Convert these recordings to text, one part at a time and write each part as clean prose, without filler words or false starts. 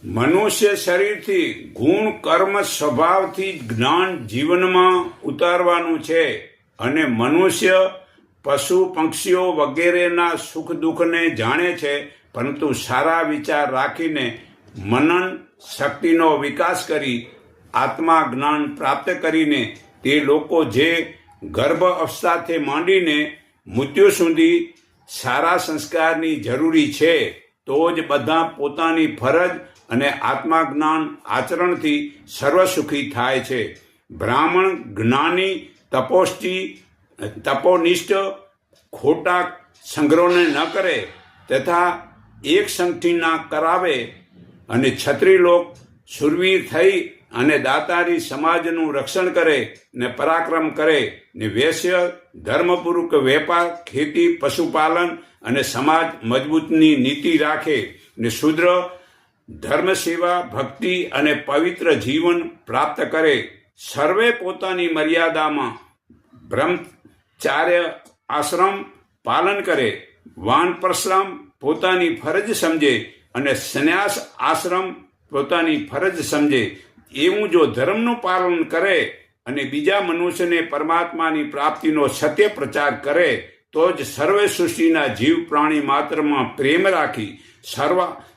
મનુષ્ય શરીરથી ગુણ કર્મ સ્વભાવથી જ્ઞાન જીવનમાં ઉતારવાનું છે અને મનુષ્ય પશુ પક્ષીઓ વગેરેના સુખ દુઃખને જાણે છે, પરંતુ સારા વિચાર રાખીને મનન શક્તિનો વિકાસ કરી આત્મા જ્ઞાન પ્રાપ્ત કરીને તે લોકો જે ગર્ભ અવસ્થાથી માંડીને મૃત્યુ સુધી સારા સંસ્કારની જરૂરી છે, તો જ બધા પોતાની ફરજ અને આત્માજ્ઞાન આચરણથી સર્વસુખી થાય છે. બ્રાહ્મણ જ્ઞાની તપોનિષ્ઠ ખોટા સંગ્રહોને ન કરે તથા એક સંગઠી ના કરાવે અને ક્ષત્રિય લોક શૂરવીર થઈ અને દાતારી સમાજનું રક્ષણ કરે ને પરાક્રમ કરે ને વૈશ્ય ધર્મપૂર્વક વેપાર, ખેતી, પશુપાલન અને સમાજ મજબૂતની નીતિ રાખે ને શૂદ્ર ધર્મ સેવા, ભક્તિ અને પવિત્ર જીવન પ્રાપ્ત કરે. સર્વે પોતાની મર્યાદામાં બ્રહ્મચાર્ય આશ્રમ પાલન કરે. વાનપ્રશ્રમ પોતાની ફરજ સમજે અને સંન્યાસ આશ્રમ પોતાની ફરજ સમજે. એવું જો ધર્મનું પાલન કરે અને બીજા મનુષ્યને પરમાત્માની પ્રાપ્તિનો સત્ય પ્રચાર કરે તો જ સર્વે સૃષ્ટિના જીવ પ્રાણી માત્રમાં પ્રેમ રાખી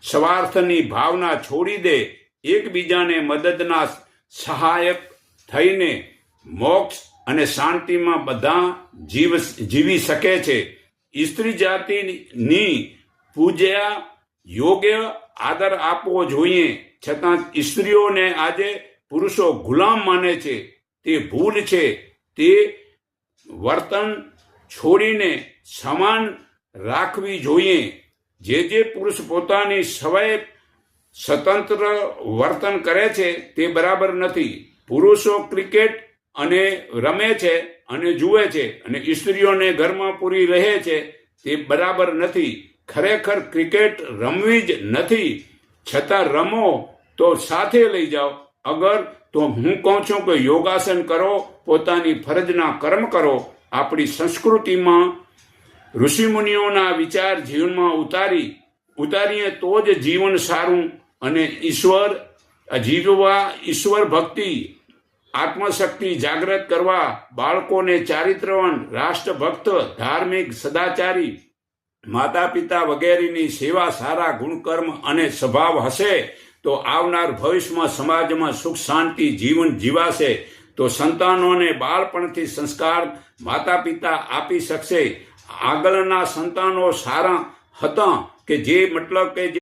સ્વાર્થની ભાવના છોડી દે, એકબીજાને મદદના સહાયક થઈને મોક્ષ અને શાંતિમાં બધા જીવી શકે છે. સ્ત્રી જાતિની પૂજ્યા યોગ્ય આદર આપવો જોઈએ, છતાં સ્ત્રીઓને આજે પુરુષો ગુલામ માને છે. તે ભૂલ છે. તે વર્તન છોડીને સમાન રાખવી જોઈએ. જે પુરુષ પોતાની સ્વતંત્ર વર્તન કરે છે તે બરાબર નથી. પુરુષો ક્રિકેટ અને રમે છે અને જુએ છે અને સ્ત્રીઓને ઘરમાં પૂરી રહે છે, તે બરાબર નથી. ખરેખર ક્રિકેટ રમવી જ નથી, છતાં રમો તો સાથે લઈ જાઓ. અગર તો હું કહું છું કે યોગાસન કરો, પોતાની ફરજના કર્મ કરો. આપણી સંસ્કૃતિમાં ઋષિમુનિઓના વિચાર જીવનમાં ઉતારીએ તો જ જીવન સારું અને ઈશ્વર ભક્તિ, આત્મશક્તિ જાગૃત કરવા, બાળકોને ચારિત્રવાન, રાષ્ટ્રભક્ત, ધાર્મિક, સદાચારી, માતા પિતા વગેરેની સેવા, સારા ગુણકર્મ અને સ્વભાવ હશે તો આવનાર ભવિષ્યમાં સમાજમાં સુખ શાંતિ જીવન જીવાશે. તો સંતાનોને બાળપણથી સંસ્કાર માતા પિતા આપી શકશે. આગળના સંતાનો સારા હતા કે જે